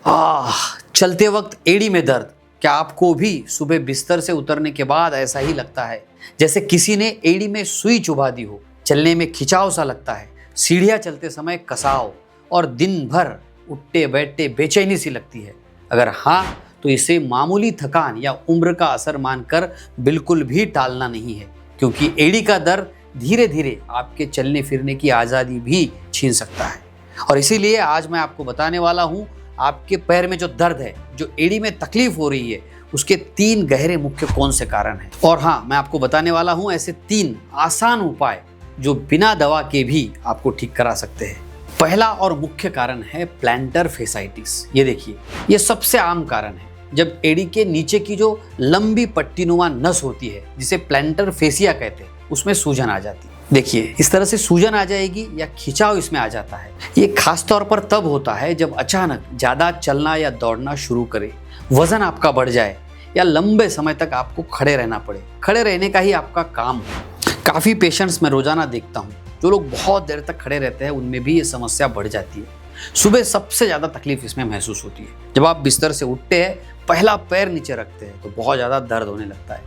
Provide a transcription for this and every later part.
आह, चलते वक्त एड़ी में दर्द। क्या आपको भी सुबह बिस्तर से उतरने के बाद ऐसा ही लगता है जैसे किसी ने एड़ी में सुई चुभा दी हो? चलने में खिंचाव सा लगता है, सीढ़ियाँ चलते समय कसाव और दिन भर उठते बैठते बेचैनी सी लगती है? अगर हाँ, तो इसे मामूली थकान या उम्र का असर मानकर बिल्कुल भी टालना नहीं है, क्योंकि एड़ी का दर्द धीरे धीरे आपके चलने फिरने की आज़ादी भी छीन सकता है। और इसीलिए आज मैं आपको बताने वाला हूँ, आपके पैर में जो दर्द है, जो एड़ी में तकलीफ हो रही है, उसके 3 गहरे मुख्य कौन से कारण हैं। और हाँ, मैं आपको बताने वाला हूँ ऐसे 3 आसान उपाय जो बिना दवा के भी आपको ठीक करा सकते हैं। पहला और मुख्य कारण है प्लैंटर फेसाइटिस। ये देखिए, ये सबसे आम कारण है जब एड़ी के नीचे की जो लंबी पट्टीनुमा नस होती है, जिसे प्लैंटर फेसिया कहते हैं, उसमें सूजन आ जाती है। देखिए, इस तरह से सूजन आ जाएगी या खिंचाव इसमें आ जाता है। ये खास तौर पर तब होता है जब अचानक ज़्यादा चलना या दौड़ना शुरू करे, वजन आपका बढ़ जाए या लंबे समय तक आपको खड़े रहना पड़े, खड़े रहने का ही आपका काम हो। काफ़ी पेशेंट्स मैं रोजाना देखता हूँ, जो लोग बहुत देर तक खड़े रहते हैं, उनमें भी ये समस्या बढ़ जाती है। सुबह सबसे ज़्यादा तकलीफ इसमें महसूस होती है। जब आप बिस्तर से उठते हैं, पहला पैर नीचे रखते हैं, तो बहुत ज़्यादा दर्द होने लगता है,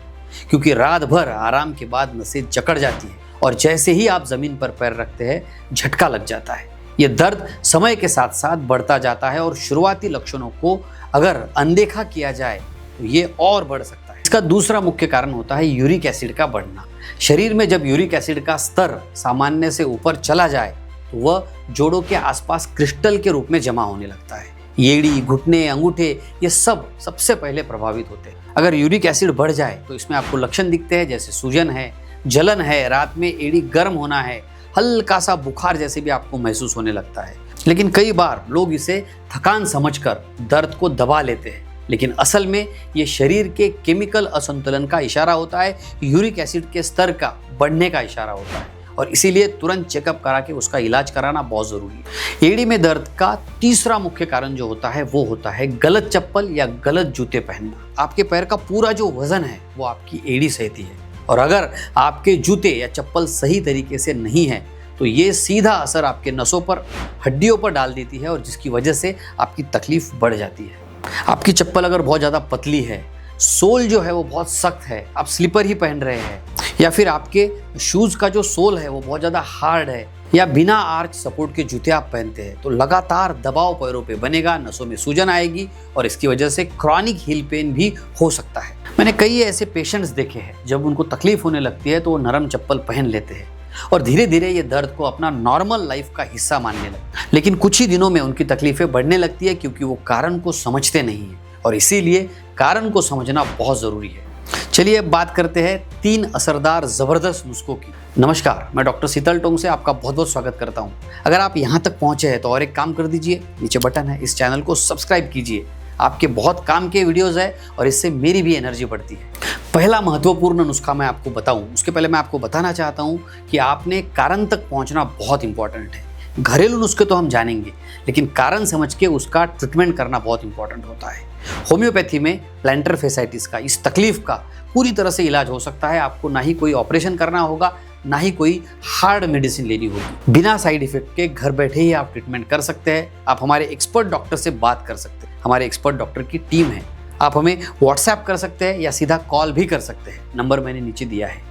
क्योंकि रात भर आराम के बाद नसें जकड़ जाती है और जैसे ही आप ज़मीन पर पैर रखते हैं, झटका लग जाता है। ये दर्द समय के साथ साथ बढ़ता जाता है और शुरुआती लक्षणों को अगर अनदेखा किया जाए तो ये और बढ़ सकता है। इसका दूसरा मुख्य कारण होता है यूरिक एसिड का बढ़ना। शरीर में जब यूरिक एसिड का स्तर सामान्य से ऊपर चला जाए तो वह जोड़ों के आसपास क्रिस्टल के रूप में जमा होने लगता है। एड़ी, घुटने, अंगूठे, ये सब सबसे पहले प्रभावित होते हैं। अगर यूरिक एसिड बढ़ जाए तो इसमें आपको लक्षण दिखते हैं, जैसे सूजन है, जलन है, रात में एड़ी गर्म होना है, हल्का सा बुखार जैसे भी आपको महसूस होने लगता है। लेकिन कई बार लोग इसे थकान समझकर दर्द को दबा लेते हैं, लेकिन असल में ये शरीर के केमिकल असंतुलन का इशारा होता है, यूरिक एसिड के स्तर का बढ़ने का इशारा होता है, और इसीलिए तुरंत चेकअप करा के उसका इलाज कराना बहुत ज़रूरी है। एड़ी में दर्द का तीसरा मुख्य कारण जो होता है वो होता है गलत चप्पल या गलत जूते पहनना। आपके पैर का पूरा जो वजन है वो आपकी एड़ी सहती है, और अगर आपके जूते या चप्पल सही तरीके से नहीं है तो ये सीधा असर आपके नसों पर, हड्डियों पर डाल देती है, और जिसकी वजह से आपकी तकलीफ बढ़ जाती है। आपकी चप्पल अगर बहुत ज़्यादा पतली है, सोल जो है वो बहुत सख्त है, आप स्लीपर ही पहन रहे हैं, या फिर आपके शूज़ का जो सोल है वो बहुत ज़्यादा हार्ड है, या बिना आर्च सपोर्ट के जूते आप पहनते हैं, तो लगातार दबाव पैरों पे बनेगा, नसों में सूजन आएगी और इसकी वजह से क्रॉनिक हील पेन भी हो सकता है। मैंने कई ऐसे पेशेंट्स देखे हैं, जब उनको तकलीफ होने लगती है तो वो नरम चप्पल पहन लेते हैं और धीरे धीरे ये दर्द को अपना नॉर्मल लाइफ का हिस्सा मानने लगते हैं। लेकिन कुछ ही दिनों में उनकी तकलीफें बढ़ने लगती है, क्योंकि वो कारण को समझते नहीं है, और इसीलिए कारण को समझना बहुत ज़रूरी है। चलिए अब बात करते हैं 3 असरदार ज़बरदस्त नुस्खों की। नमस्कार, मैं डॉक्टर शीतल टोंग से आपका बहुत बहुत स्वागत करता हूं। अगर आप यहां तक पहुंचे हैं तो और एक काम कर दीजिए, नीचे बटन है, इस चैनल को सब्सक्राइब कीजिए। आपके बहुत काम के वीडियोज़ है और इससे मेरी भी एनर्जी बढ़ती है। पहला महत्वपूर्ण नुस्खा मैं आपको बताऊं, उसके पहले मैं आपको बताना चाहता हूं कि आपने कारण तक पहुंचना बहुत इंपॉर्टेंट है। घरेलू नुस्खे तो हम जानेंगे, लेकिन कारण समझ के उसका ट्रीटमेंट करना बहुत इंपॉर्टेंट होता है। होम्योपैथी में प्लैंटर फेसाइटिस का, इस तकलीफ का पूरी तरह से इलाज हो सकता है। आपको ना ही कोई ऑपरेशन करना होगा, ना ही कोई हार्ड मेडिसिन लेनी होगी। बिना साइड इफेक्ट के घर बैठे ही आप ट्रीटमेंट कर सकते हैं। आप हमारे एक्सपर्ट डॉक्टर से बात कर सकते हैं, हमारे एक्सपर्ट डॉक्टर की टीम है। आप हमें व्हाट्सएप कर सकते हैं या सीधा कॉल भी कर सकते हैं, नंबर मैंने नीचे दिया है।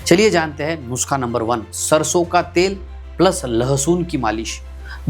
चलिए जानते हैं नुस्खा नंबर 1, सरसों का तेल प्लस लहसुन की मालिश।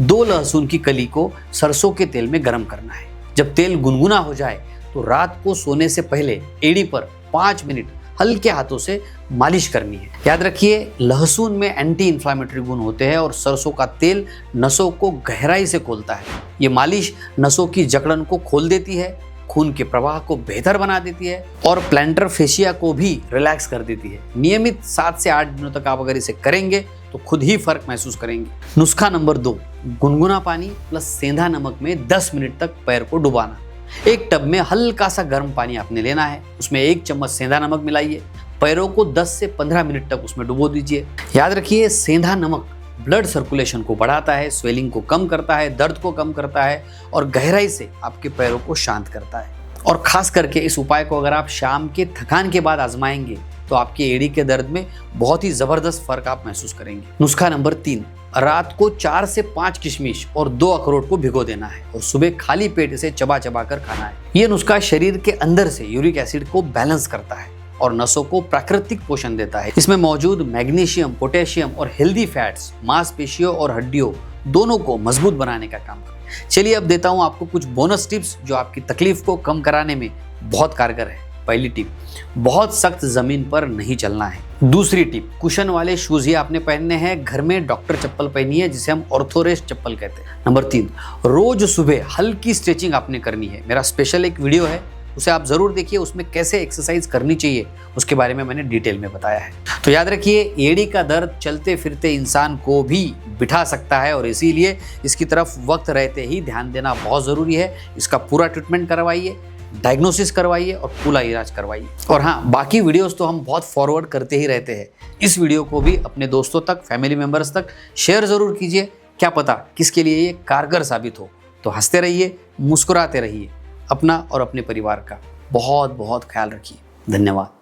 2 लहसुन की कली को सरसों के तेल में गर्म करना है। जब तेल गुनगुना हो जाए तो रात को सोने से पहले एड़ी पर 5 मिनट हल्के हाथों से मालिश करनी है। याद रखिए, लहसुन में एंटी इन्फ्लामेटरी गुण होते हैं और सरसों का तेल नसों को गहराई से खोलता है। ये मालिश नसों की जकड़न को खोल देती है, खून के प्रवाह को बेहतर बना देती है और प्लैंटर फेशिया को भी रिलैक्स कर देती है। नियमित 7 से 8 दिनों तक आप अगर इसे करेंगे तो खुद ही फर्क महसूस करेंगे। नुस्खा नंबर 2, गुनगुना पानी प्लस सेंधा नमक में 10 मिनट तक पैर को डुबाना। एक टब में हल्का सा गर्म पानी आपने लेना है, उसमें 1 चम्मच सेंधा नमक मिलाइए, पैरों को 10 से 15 मिनट तक उसमें डुबो दीजिए। याद रखिए, सेंधा नमक ब्लड सर्कुलेशन को बढ़ाता है, स्वेलिंग को कम करता है, दर्द को कम करता है और गहराई से आपके पैरों को शांत करता है। और खास करके इस उपाय को अगर आप शाम के थकान के बाद आजमाएंगे तो आपकी एड़ी के दर्द में बहुत ही जबरदस्त फर्क आप महसूस करेंगे। नुस्खा नंबर 3, रात को 4 से 5 किशमिश और 2 अखरोट को भिगो देना है और सुबह खाली पेट इसे चबा चबा कर खाना है। ये नुस्खा शरीर के अंदर से यूरिक एसिड को बैलेंस करता है और नसों को प्राकृतिक पोषण देता है। इसमें मौजूद मैग्नीशियम, पोटेशियम और हेल्दी फैट्स मांसपेशियों और हड्डियों दोनों को मजबूत बनाने का काम करता है। चलिए अब देता हूं आपको कुछ बोनस टिप्स जो आपकी तकलीफ को कम कराने में बहुत कारगर है। पहली टिप, बहुत सख्त जमीन पर नहीं चलना है। दूसरी टिप, कुशन वाले शूज ही आपने पहनने हैं। घर में डॉक्टर चप्पल पहनी है जिसे हम ऑर्थोरेस्ट चप्पल कहते हैं। नंबर 3, रोज सुबह हल्की स्ट्रेचिंग आपने करनी है। मेरा स्पेशल एक वीडियो है, उसे आप जरूर देखिए, उसमें कैसे एक्सरसाइज करनी चाहिए उसके बारे में मैंने डिटेल में बताया है। तो याद रखिए, एड़ी का दर्द चलते फिरते इंसान को भी बिठा सकता है और इसीलिए इसकी तरफ वक्त रहते ही ध्यान देना बहुत जरूरी है। इसका पूरा ट्रीटमेंट करवाइए, डायग्नोसिस करवाइए और पूरा इलाज करवाइए। और हाँ, बाकी वीडियोस तो हम बहुत फॉरवर्ड करते ही रहते हैं। इस वीडियो को भी अपने दोस्तों तक, फैमिली मेंबर्स तक शेयर जरूर कीजिए। क्या पता किसके लिए ये कारगर साबित हो। तो हंसते रहिए, मुस्कुराते रहिए। अपना और अपने परिवार का बहुत बहुत ख्याल रखिए। धन्यवाद।